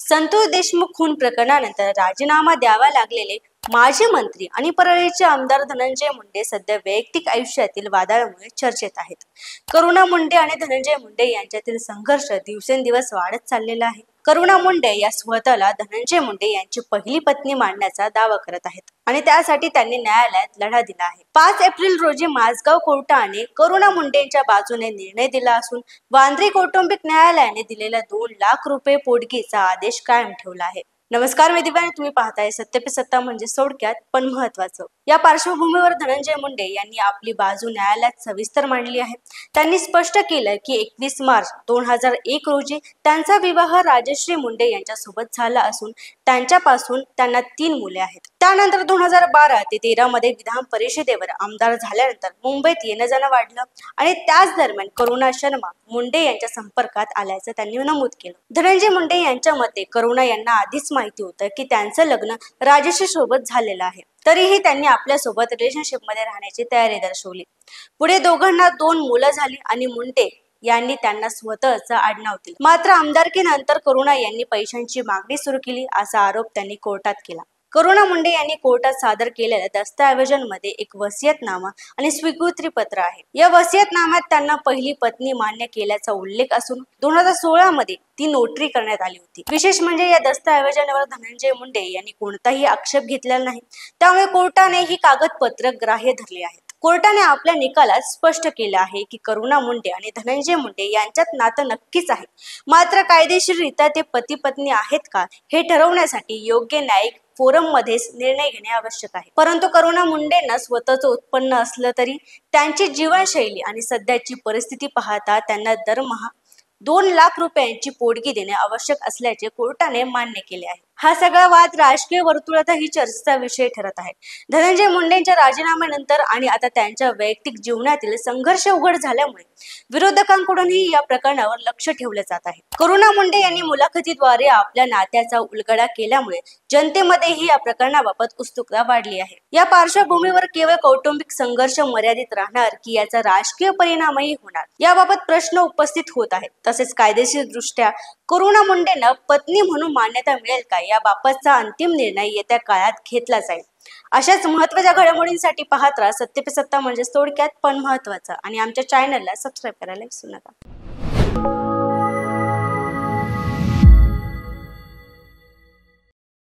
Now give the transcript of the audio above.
संतोष देशमुख खून प्रकरणानंतर राजीनामा द्यावा लागलेले माजी मंत्री आणि परळीचे आमदार धनंजय मुंडे सध्या वैयक्तिक आयुष्यातील वादाळामुळे चर्चेत आहेत. करुणा मुंडे आणि धनंजय मुंडे यांच्यातील संघर्ष दिवसेंदिवस वाढत चाललेला आहे. करुणा मुंडे या स्वतःला धनंजय मुंडे यांची पहिली पत्नी मानण्याचा दावा करत आहेत आणि त्यासाठी त्यांनी न्यायालयात लढा दिला आहे. 5 एप्रिल रोजी माझगाव कोर्टाने करुणा मुंडेंच्या बाजूने निर्णय दिला असून वांद्रे कौटुंबिक न्यायालयाने दिलेला 2 लाख रुपये पोटगीचा आदेश कायम ठेवला आहे. नमस्कार मी दिव्या, तुम्ही पाहताय सत्य पे सत्ता म्हणजे थोडक्यात पण महत्वाचं. या पार्श्वभूमीवर धनंजय मुंडे यांनी आपली बाजू न्यायालयात सविस्तर मांडली आहे. त्यांनी स्पष्ट केलं की 21 मार्च 2001 रोजी त्यांचा विवाह राजश्री मुंडे यांच्यासोबत झाला असून त्यांच्यापासून त्यांना 3 मुले आहेत. त्यानंतर 2012 ते 13 मध्ये विधान परिषदेवर आमदार झाल्यानंतर मुंबईत येणं जाणं वाढलं आणि त्याच दरम्यान करुणा शर्मा मुंडे यांच्या संपर्कात आल्याचं त्यांनी नमूद केलं. धनंजय मुंडे यांच्या मते करुणा यांना आधीच माहिती होतं की त्यांचं लग्न राजश्री सोबत झालेलं आहे, तरीही त्यांनी आपल्यासोबत रिलेशनशिप मध्ये राहण्याची तयारी दर्शवली. पुढे दोघांना 2 मुलं झाली आणि मुंडे यांनी त्यांना स्वतःचं आडनाव दिलं. मात्र आमदारकीनंतर करुणा यांनी पैशांची मागणी सुरू केली असा आरोप त्यांनी कोर्टात केला. करुणा मुंडे यांनी कोर्टात सादर केलेल्या दस्तऐवजांमध्ये एक वसियतनामा आणि स्वीकृती पत्र आहे. या वसियतनाम्यात त्यांना पहिली पत्नी मान्य केल्याचा उल्लेख असून 2016 मध्ये ती नोटरी करण्यात आली होती. विशेष म्हणजे या दस्तऐवजांवर धनंजय मुंडे यांनी कोणताही आक्षेप घेतलेला नाही, त्यामुळे कोर्टाने ही कागदपत्र ग्राह्य धरली आहेत. कोर्टाने आपल्या निकालात स्पष्ट केलं आहे की करुणा मुंडे आणि धनंजय मुंडे यांच्यात नातं नक्कीच आहे, मात्र कायदेशीररित्या ते पती पत्नी आहेत का हे ठरवण्यासाठी योग्य न्यायिक फोरम मध्येच निर्णय घेणे आवश्यक आहे. परंतु करुणा मुंडेंना स्वतःचं उत्पन्न असलं तरी त्यांची जीवनशैली आणि सध्याची परिस्थिती पाहता त्यांना दरमहा 2 लाख रुपयांची पोटगी देणे आवश्यक असल्याचे कोर्टाने मान्य केले आहे. हा सगळा वाद राजकीय वर्तुळातही चर्चेचा विषय ठरत आहे. धनंजय मुंडेंच्या राजीनाम्यानंतर आणि आता त्यांच्या वैयक्तिक जीवनातील संघर्ष उघड झाल्यामुळे विरोधकांकडूनही या प्रकरणावर लक्ष ठेवले जात आहे. करुणा मुंडे यांनी मुलाखतीद्वारे आपल्या नात्याचा उलगडा केल्यामुळे जनतेमध्येही या प्रकरणाबाबत उत्सुकता वाढली आहे. या पार्श्वभूमीवर केवळ कौटुंबिक संघर्ष मर्यादित राहणार की याचा राजकीय परिणामही होणार याबाबत प्रश्न उपस्थित होत आहेत. तसेच कायदेशीर दृष्ट्या करुणा मुंडेंना पत्नी म्हणून मान्यता मिळेल का याबाबतचा अंतिम निर्णय येत्या काळात घेतला जाईल. अशाच महत्त्वाच्या घडामोडींसाठी पाहत राहा सत्य पे सत्ता म्हणजे थोडक्यात पण महत्वाचं आणि आमच्या चॅनलला सबस्क्राईब करायला विसरू नका.